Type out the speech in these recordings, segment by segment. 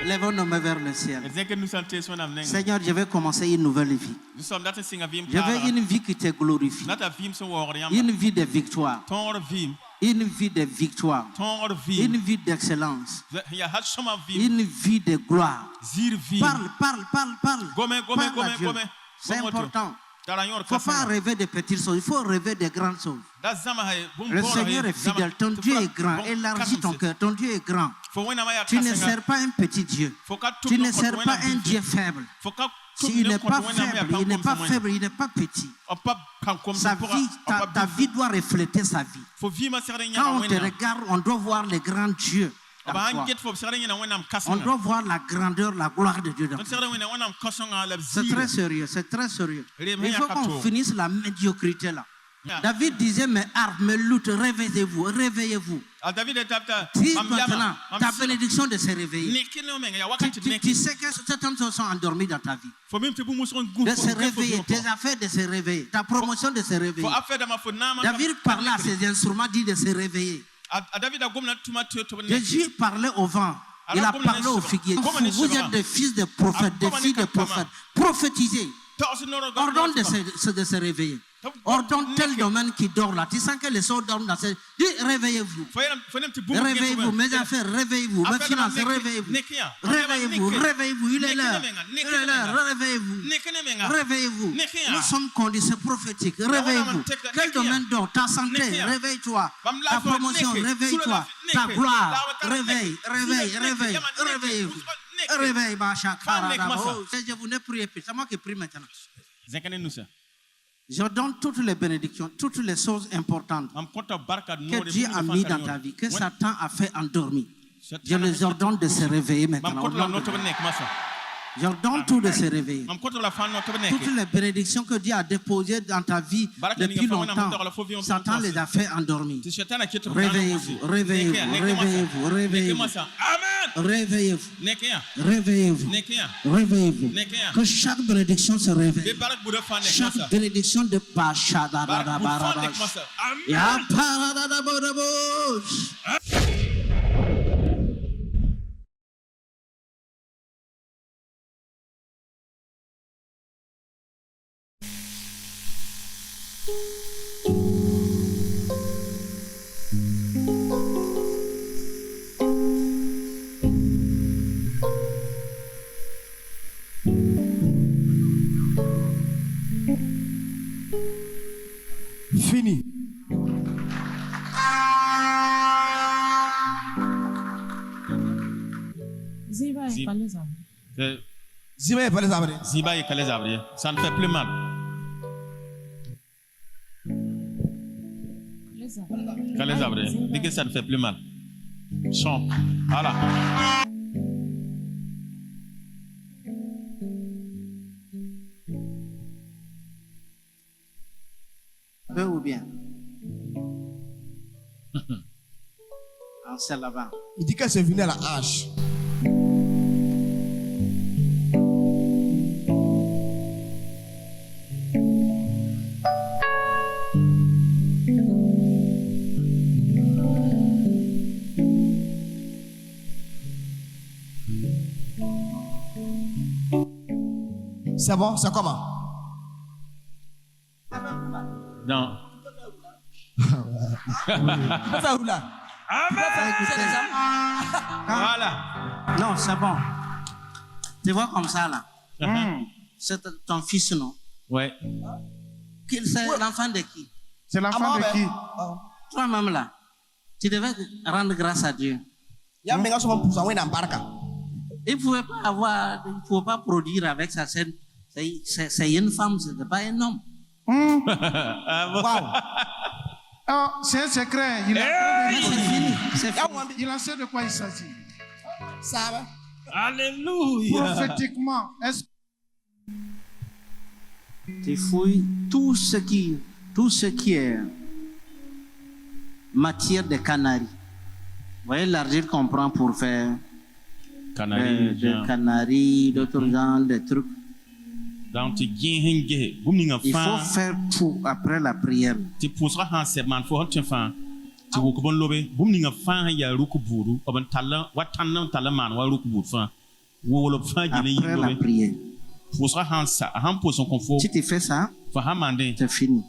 Lèvons nos mains vers le ciel. Seigneur, je vais commencer une nouvelle vie. Je veux une vie qui te glorifie. Une vie de victoire. Une vie de victoire. Une vie d'excellence. Une vie de gloire. Parle. Parle à Dieu. C'est important. Il ne faut pas rêver de petites choses, il faut rêver de grandes choses. Le Seigneur est fidèle, ton Dieu est grand, élargis ton cœur, ton Dieu est grand. Tu ne sers pas un petit Dieu, tu ne sers pas un Dieu faible. Il n'est pas faible, il n'est pas faible, il n'est pas petit. Sa vie, ta vie doit refléter sa vie. Quand on te regarde, on doit voir le grand Dieu. On doit voir la grandeur, la gloire de Dieu. C'est très sérieux, c'est très sérieux. Il faut qu'on finisse la médiocrité là. David disait, mes armes, mes luttes, réveillez-vous, réveillez-vous. Dis maintenant, ta bénédiction de se réveiller. Tu sais que certaines choses sont endormies dans ta vie. De se réveiller, tes affaires de se réveiller, ta promotion de se réveiller. David parlait à ses instruments, dit de se réveiller. Jésus parlait au vent, il a parlé aux figuiers. Vous êtes des fils de prophètes, des filles de prophètes. Prophétisez. Ordonne de se réveiller. Ordonne tel domaine qui dort là. Tu sens que les sourds dorment dans ce... Dis, réveillez-vous. Réveillez-vous. Mes affaires, réveillez-vous. Mes finances, réveillez-vous. Réveillez-vous, réveillez-vous. Il est l'heure. Il est l'heure. Réveillez-vous. Réveillez-vous. Nous sommes conditionnés prophétiques. Réveillez-vous. Quel domaine dort? Ta santé, réveille-toi. Ta promotion, réveille-toi. Ta gloire, réveille, réveille, réveille. Réveillez-vous. Réveille, je vous ne priez plus. C'est moi qui prie maintenant. Je donne toutes les bénédictions, toutes les choses importantes que Dieu a mis dans ta vie, que Satan a fait endormir. Je les ordonne de se réveiller maintenant. J'ordonne tout de se réveiller. Toutes les bénédictions que Dieu a déposées dans ta vie depuis longtemps, Satan les a fait endormir. Réveillez-vous, réveillez-vous, réveillez-vous, réveillez-vous. Réveillez-vous, réveillez-vous, réveillez-vous. Que chaque bénédiction se réveille. Chaque bénédiction de Pacha. Fini. Ziba et Kalezabri. Ziba et Kalezabri. Ça ne fait plus mal. Kalezabri. Dis que ça ne fait plus mal. Chante. Voilà. Peu ou bien? C'est là-bas. Il dit que c'est venu à la hache. C'est bon, c'est comment? Non. Voilà. Non, c'est bon. Tu vois comme ça là. C'est ton fils, non? Ouais. C'est l'enfant de qui? C'est l'enfant de qui? Toi-même là. Tu devais rendre grâce à Dieu. Il ne pouvait pas avoir, il ne pouvait pas produire avec sa scène. C'est une femme, ce n'est pas un homme. Wow. Oh, c'est un secret. Il a sait de quoi il s'agit. Ça va? Alléluia. Prophétiquement, est-ce Tu fouilles tout ce qui est matière de canaries. Vous voyez l'argile qu'on prend pour faire des canaries, d'autres genres de trucs. Il faut faire tout après la prière. Après la prière. Si tu fais ça, c'est fini.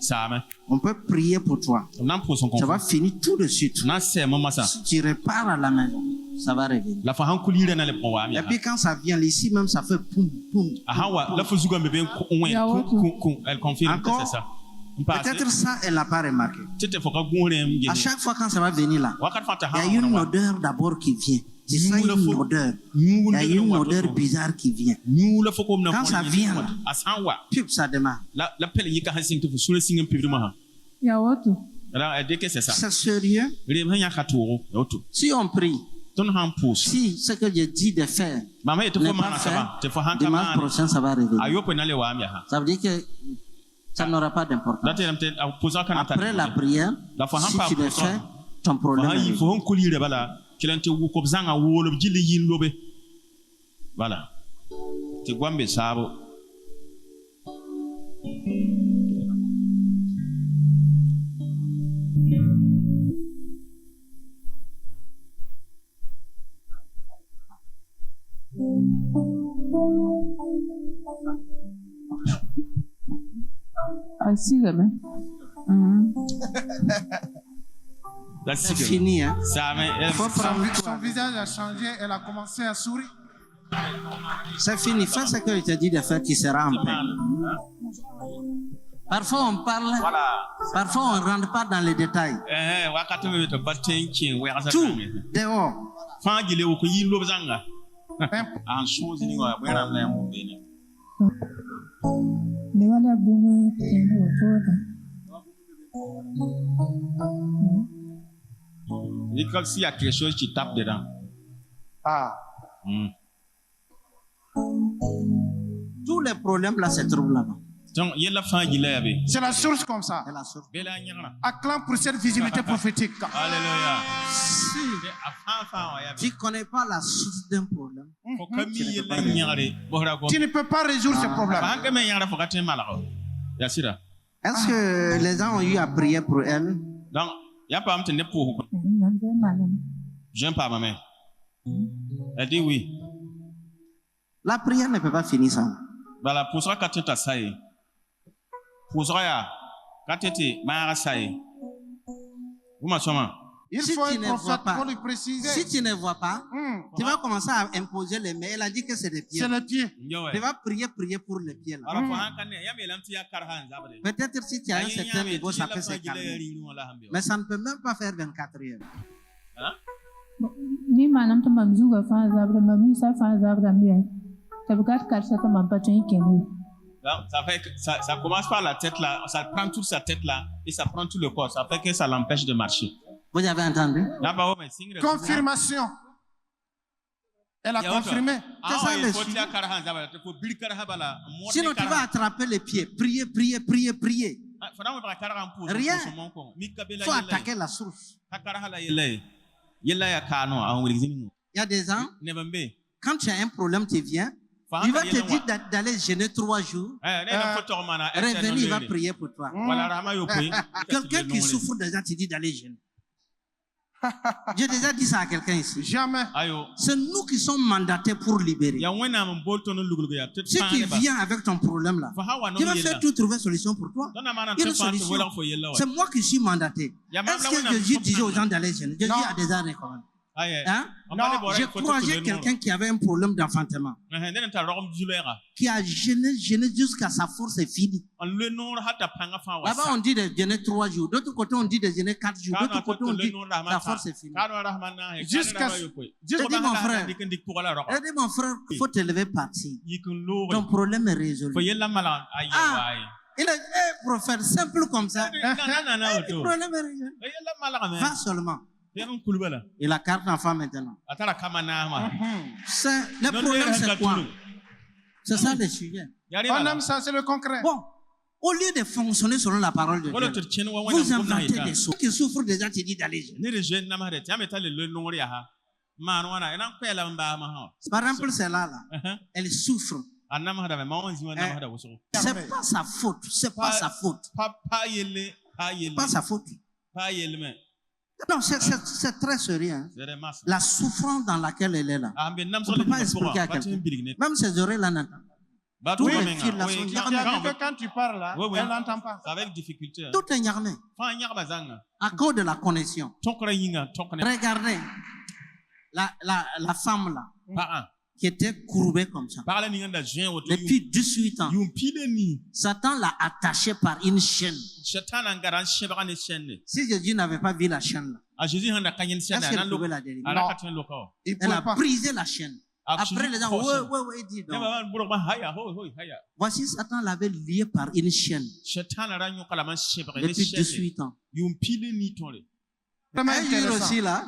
On peut prier pour toi. Ça va finir tout de suite. Si tu repars à la maison, ça va revenir. Et puis quand ça vient ici, même ça fait poum, poum. Encore, peut-être ça, elle n'a pas remarqué. À chaque fois quand ça va venir là, il y a une odeur d'abord qui vient. C'est ça, une odeur. Il y a une odeur bizarre qui vient. Quand ça vient là, puis ça démarre. C'est sérieux. Si on prie, si ce que je dis de faire n'est pas fait, dimanche prochain ça va revenir. Ça veut dire que ça n'aura pas d'importance. Après la prière, si tu le fais, ton problème est réglé. Voilà. Tu guambe sabo. C'est fini, hein? son visage a changé, elle a commencé à sourire. C'est fini. Fais ce que je te dis de faire, tu seras en paix. Parfois on parle, parfois on ne rentre pas dans les détails. Tout dehors. Comme s'il y a quelque chose qui tape dedans. Tous les problèmes là se trouvent là-bas. C'est la source comme ça. C'est la source. Acclame pour cette visibilité prophétique. Alléluia. Si tu ne connais pas la source d'un problème, tu ne peux pas résoudre ce problème. Est-ce que les gens ont eu à prier pour elle? J'aime pas ma mère. Elle dit oui. La prière ne peut pas finir ça. Voilà, pour ça quand tu as ça, pour ça quand tu es marié ça, vous m'assumez. Il faut un prophète pour lui préciser. Si tu ne vois pas, tu vas commencer à imposer les mains. Elle a dit que c'est les pieds. C'est les pieds. Tu vas prier pour les pieds. Peut-être si tu as un certain niveau, ça peut se calmer. Mais ça ne peut même pas faire 24 heures. Ça fait que ça commence par la tête là, ça prend toute sa tête là et ça prend tout le corps. Ça fait que ça l'empêche de marcher. Vous avez entendu? Confirmation. Elle a confirmé. C'est ça le sujet. Sinon tu vas attraper les pieds. Prier. Rien. Il faut attaquer la source. Il y a des gens, quand tu as un problème, tu viens. Il va te dire d'aller jeûner 3 jours. Revenir, il va prier pour toi. Quelqu'un qui souffre déjà, tu dis d'aller jeûner. J'ai déjà dit ça à quelqu'un ici. Jamais. C'est nous qui sommes mandatés pour libérer. Si tu viens avec ton problème là, tu vas faire tout trouver solution pour toi. Une solution. C'est moi qui suis mandaté. Est-ce que Jésus disait aux gens d'aller jeûner? Jésus a déjà recommandé. Hein? Non, j'ai croisé quelqu'un qui avait un problème d'enfantement, qui a jeûné jusqu'à sa force est finie. Là-bas on dit de jeûner 3 jours, d'autre côté on dit de jeûner 4 jours, d'autre côté on dit la force est finie. Je dis mon frère, il faut te lever partir. Ton problème est résolu. Il est prophète, simple comme ça. Le problème est réglé. Va seulement. Et la carte d'enfant maintenant. Le problème, c'est quoi? C'est ça le sujet. On aime ça, c'est le concret. Bon, au lieu de fonctionner selon la parole de Dieu, vous inventez des choses. Qui souffrent déjà, tu dis d'aller. Par exemple, celle-là, elle souffre. C'est pas sa faute. C'est pas sa faute. Pas sa faute. Non, c'est très sérieux. Hein. La souffrance dans laquelle elle est là. On ne peut pas expliquer à quelqu'un. Même ses oreilles là n'entendent. Tous les fils là sont yarmés. Quand tu parles là, elle n'entend pas. Avec difficulté. Tout est yarmé. À cause de la connexion. Regardez la femme là. Qui était courbée comme ça. Depuis 18 ans. Satan l'a attachée par une chaîne. Si Jésus n'avait pas vu la chaîne là, est-ce qu'elle pouvait la délivrer? Elle a brisé la chaîne. Après les gens, ouais, dis donc. Voici Satan l'avait lié par une chaîne. Depuis 18 ans. Un jour aussi là,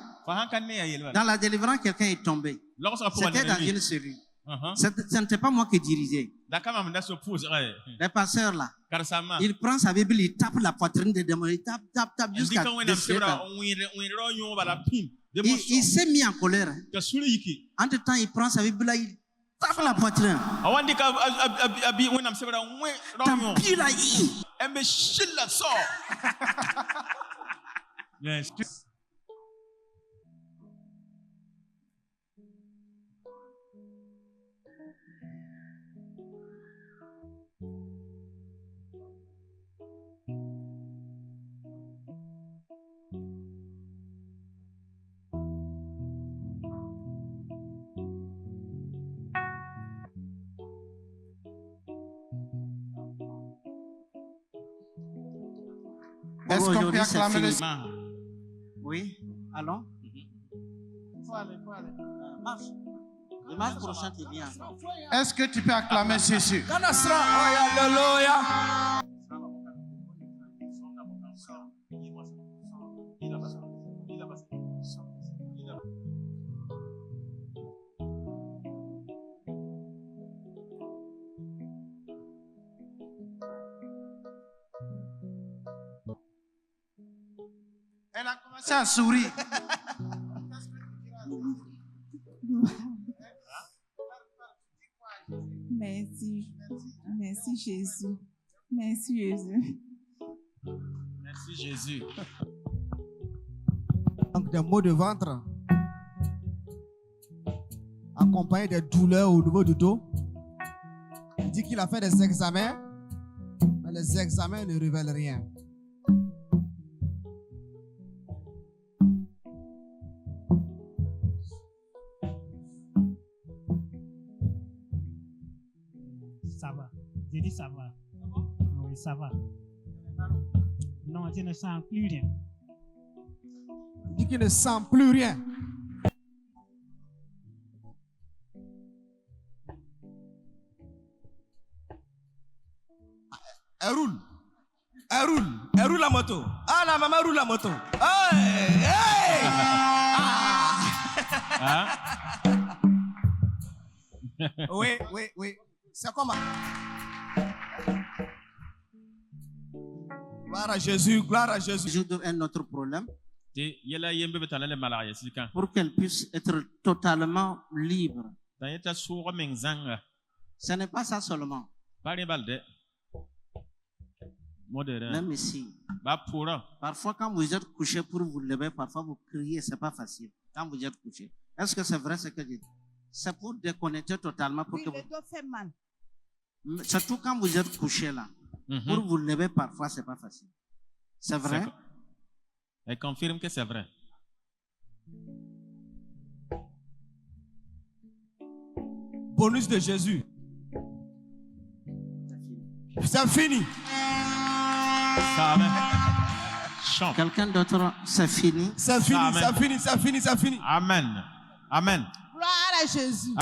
dans la délivrance, quelqu'un est tombé. C'était dans une cellule. Ce n'était pas moi qui dirigeais. Le pasteur là, il prend sa Bible, il tape la poitrine des démons, il tape jusqu'à déchirer. Il s'est mis en colère. Entre-temps, il prend sa Bible là, il tape la poitrine. Tant pis là, Est-ce qu'on peut acclamer les... Oui, allons? Faut aller. Marche. Dimanche prochain, tu viens. Est-ce que tu peux acclamer Jésus? Elle a commencé à sourire. Merci. Merci Jésus. Merci Jésus. Merci Jésus. Donc des maux de ventre, accompagnés des douleurs au niveau du dos. Il dit qu'il a fait des examens, mais les examens ne révèlent rien. Ça va. J'ai dit ça va. Oui, ça va. Non, je ne sens plus rien. Il dit qu'il ne sent plus rien. Elle roule la moto. Ah, la maman roule la moto. Hey, hey. Oui. C'est comment? Gloire à Jésus, gloire à Jésus. Résoudre un autre problème pour qu'elle puisse être totalement libre. Ce n'est pas ça seulement. Même ici. Parfois, quand vous êtes couché pour vous lever, parfois vous criez, c'est pas facile. Quand vous êtes couché. Est-ce que c'est vrai ce que je dis? C'est pour déconnecter totalement. Pour que le dos fait mal. Surtout quand vous êtes couché là. Pour vous lever, parfois, c'est pas facile. C'est vrai? Elle confirme que c'est vrai. Bonus de Jésus. C'est fini. Quelqu'un d'autre, c'est fini. C'est fini. Amen. Amen. Gloire à Jésus.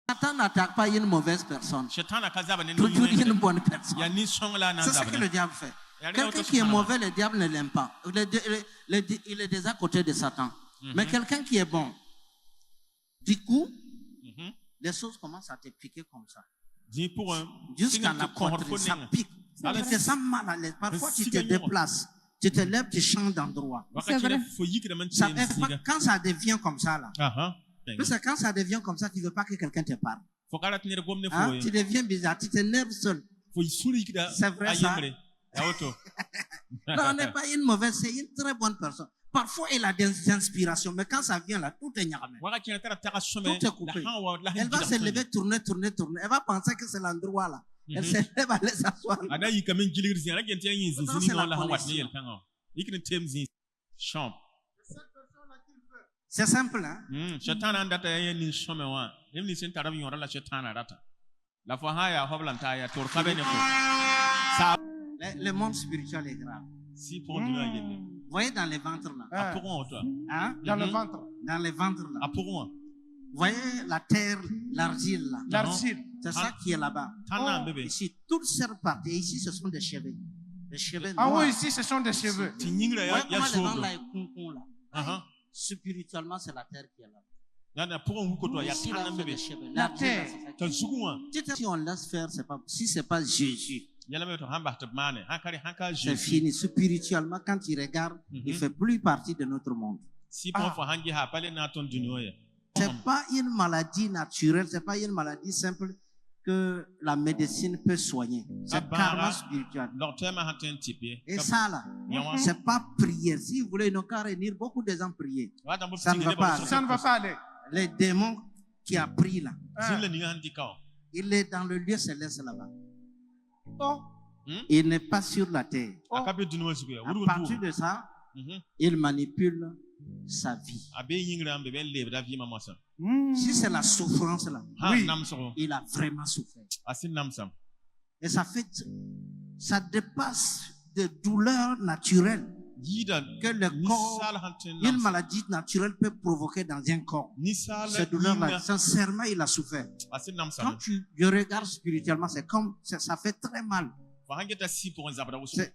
Satan n'attaque pas une mauvaise personne. Toujours une bonne personne. C'est ce que le diable fait. Quelqu'un qui est mauvais, le diable ne l'aime pas. Il est déjà à côté de Satan. Mais quelqu'un qui est bon, du coup, les choses commencent à te piquer comme ça. Jusqu'à la poitrine, ça pique. Tu te sens mal à l'aise. Parfois, tu te déplaces. Tu te lèves, tu changes d'endroit. C'est vrai. Quand ça devient comme ça, là. Parce que quand ça devient comme ça, tu ne veux pas que quelqu'un te parle. Hein? Tu deviens bizarre, tu t'énerves seul. C'est vrai ça? Non, on n'est pas une mauvaise, c'est une très bonne personne. Parfois, elle a des inspirations, mais quand ça vient là, tout est nyarmé. Tout est coupé. Elle va se lever, tourner. Elle va penser que c'est l'endroit là. Elle se lève, aller s'asseoir. C'est simple, hein? Le monde spirituel est grave. Vous voyez dans les ventres là? Hein? Dans le ventre. Dans les ventres là. Vous voyez la terre, l'argile là? L'argile. C'est ça qui est là-bas. Ici, toutes ces parties, ici ce sont des cheveux. Des cheveux Ah noirs. oui, ici ce sont des cheveux. Vous voyez comment les gens là est concon là? Spirituellement, c'est la terre qui est là. Ici, là, c'est des cheveux. La terre. Si on laisse faire, si ce n'est pas Jésus, c'est fini. Spirituellement, quand il regarde, il ne fait plus partie de notre monde. Ce n'est pas une maladie naturelle, ce n'est pas une maladie simple que la médecine peut soigner. C'est carrément spirituel. Et ça là, ce n'est pas prière. Si vous voulez, ils n'ont qu'à réunir beaucoup de gens prier. Ça ne va pas aller. Ça ne va pas aller. Les démons qui a pris là, il est dans le lieu céleste là-bas. Il n'est pas sur la terre. À partir de ça, il manipule sa vie. Si c'est la souffrance là, oui, il a vraiment souffert. Et ça dépasse des douleurs naturelles que le corps, une maladie naturelle peut provoquer dans un corps. Ces douleurs-là, sincèrement, il a souffert. Quand je regarde spirituellement, c'est comme ça fait très mal.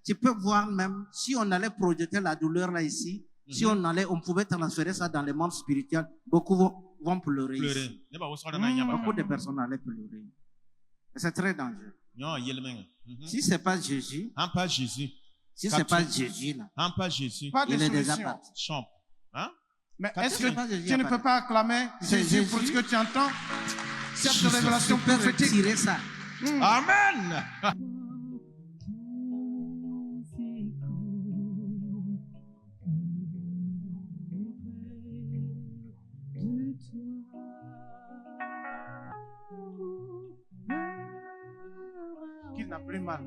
Tu peux voir même, si on allait projeter la douleur là ici, si on pouvait transférer ça dans le monde spirituel, beaucoup vont pleurer ici. Beaucoup de personnes allaient pleurer. C'est très dangereux. Si ce n'est pas Jésus, si ce n'est pas Jésus là, Pas de il est déjà solution. parti. Mais est-ce que tu ne peux pas acclamer Jésus pour ce que tu entends? Cette révélation Tu peux prophétique. retirer ça. Amen. Qu'il n'a plus mal.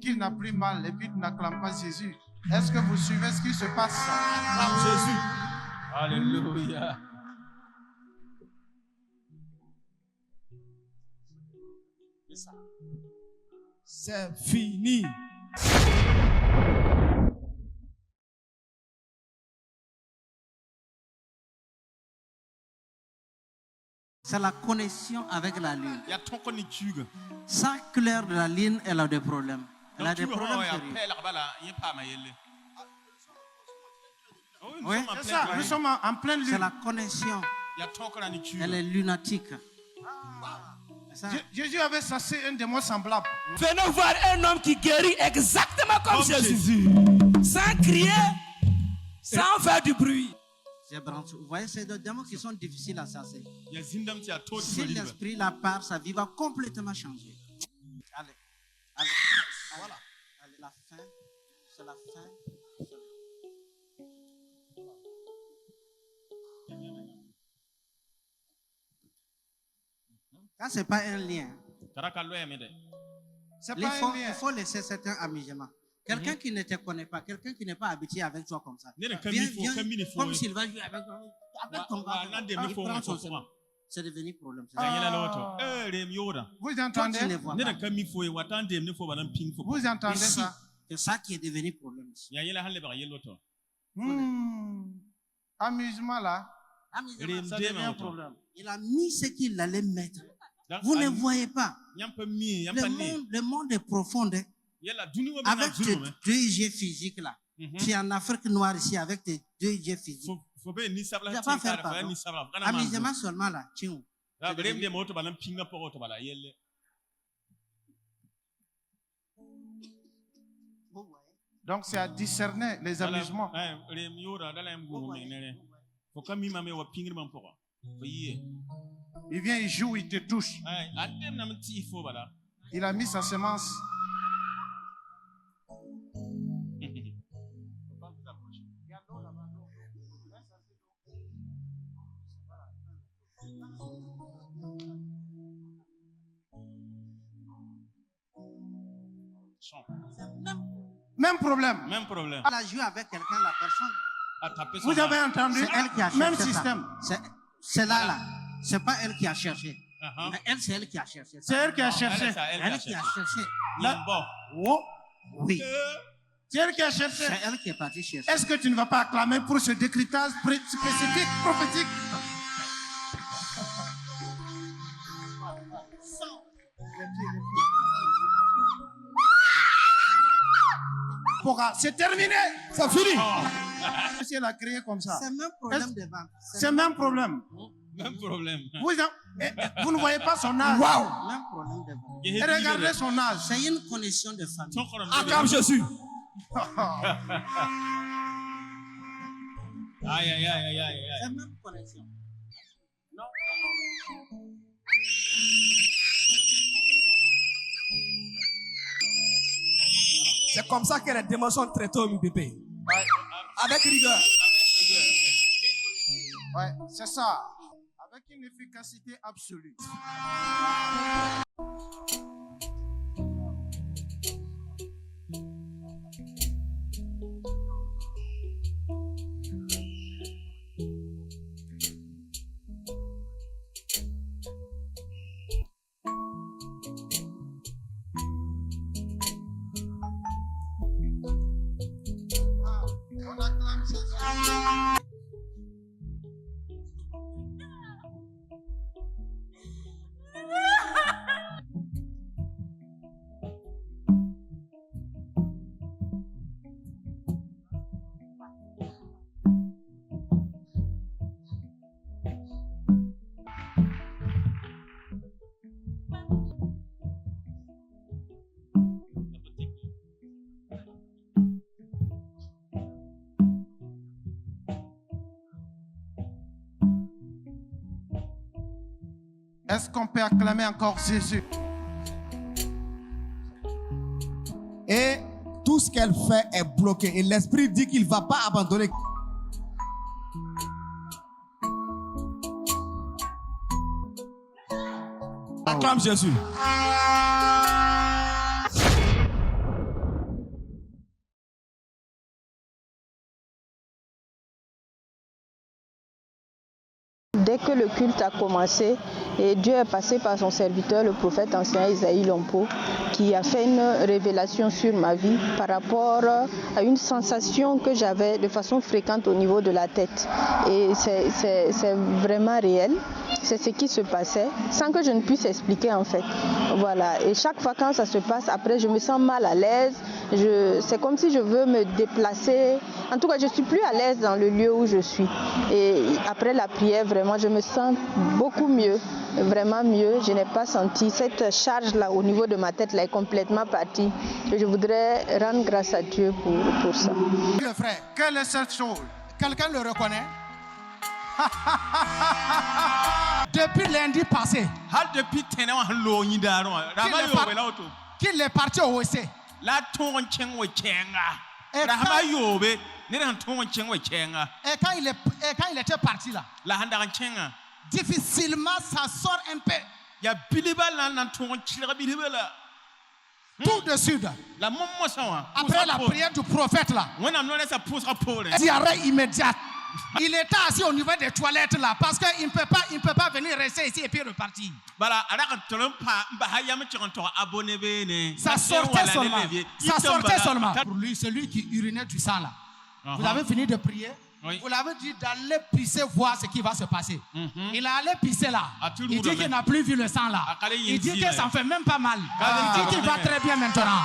Qu'il n'a plus mal et puis tu n'acclames pas Jésus. Est-ce que vous suivez ce qui se passe? Jésus. Alléluia. C'est fini. C'est la connexion avec la lune. Chaque couleur de la lune, elle a des problèmes. Elle a des problèmes sérieux. Oui, C'est ça, nous sommes en pleine c'est lune. la connexion. Elle est lunatique. C'est ça. Jésus avait chassé un démon semblable. Venons voir un homme qui guérit exactement comme Jésus. Sans crier, sans faire du bruit. Vous voyez, c'est des démons qui sont difficiles à chasser. Si l'esprit la part, sa vie va complètement changer. Allez. Voilà. Allez, la fin. C'est la fin. Quand ce n'est pas un lien, C'est pas un il lien. faut laisser certains amusements. Quelqu'un qui ne te connaît pas, quelqu'un qui n'est pas habitué avec toi comme ça, viens, comme s'il va jouer avec ton gars. Il prend son chemin. C'est devenu problème. Vous Toi, tu ne entendez? vois pas. Vous entendez Ici, ça? c'est ça qui est devenu problème. Ici. Amusement là. Ça devient un problème. Il a mis ce qu'il allait mettre. Vous ne voyez pas. Le monde est profond. Avec tes 2 yeux physiques là. Tu es en Afrique noire ici avec tes 2 yeux physiques. Tu ne vas pas faire pardon. Amusement seulement là. Donc c'est à discerner les amusements. Il vient, il joue, il te touche. Il a mis sa semence. Même problème. Elle a joué avec quelqu'un, la personne. Vous avez entendu? C'est elle qui a cherché. Même système. C'est là. C'est pas elle qui a cherché. Mais elle, c'est elle qui a cherché. C'est elle qui a cherché. Elle qui a cherché. Oui. C'est elle qui a cherché. C'est elle qui est partie chercher. Est-ce que tu ne vas pas acclamer pour ce décryptage spécifique, prophétique? C'est terminé. Ça finit. Elle a créé comme ça. C'est le même problème de vente. C'est le même problème. Vous ne voyez pas son âge. Waouh. Même problème de vente. Et regardez son âge. C'est une connexion de famille. Acclame Jésus. Aïe. C'est la même connexion. C'est comme ça que les démons sont traités au bébé. Avec rigueur. Ouais, c'est ça. Avec une efficacité absolue. On acclame Jésus. Est-ce qu'on peut acclamer encore Jésus? Et tout ce qu'elle fait est bloqué. Et l'esprit dit qu'il ne va pas abandonner. Acclame Jésus. Dès que le culte a commencé, et Dieu est passé par son serviteur, le prophète ancien Isaïe Lompo, qui a fait une révélation sur ma vie par rapport à une sensation que j'avais de façon fréquente au niveau de la tête. Et c'est vraiment réel. C'est ce qui se passait, sans que je ne puisse expliquer en fait. Voilà. Et chaque fois quand ça se passe, après je me sens mal à l'aise. C'est comme si je veux me déplacer. En tout cas, je ne suis plus à l'aise dans le lieu où je suis. Et après la prière, vraiment, je me sens beaucoup mieux. Vraiment mieux. Je n'ai pas senti cette charge-là au niveau de ma tête, là est complètement partie. Et je voudrais rendre grâce à Dieu pour ça. Le frère, quelle est cette chose? Quelqu'un le reconnaît? Depuis lundi passé, qu'il est parti au OC. Et quand il était parti là, difficilement ça sort un peu. Tout de suite, après la prière du prophète là, diarrhée immédiate. Il était assis au niveau des toilettes là parce qu'il ne peut pas venir rester ici et puis repartir. Ça sortait seulement. Pour lui, celui qui urinait du sang là. Vous avez fini de prier. Vous l'avez dit d'aller pisser, voir ce qui va se passer. Il est allé pisser là. Il dit qu'il n'a plus vu le sang là. Il dit que ça ne fait même pas mal. Il dit qu'il va très bien maintenant.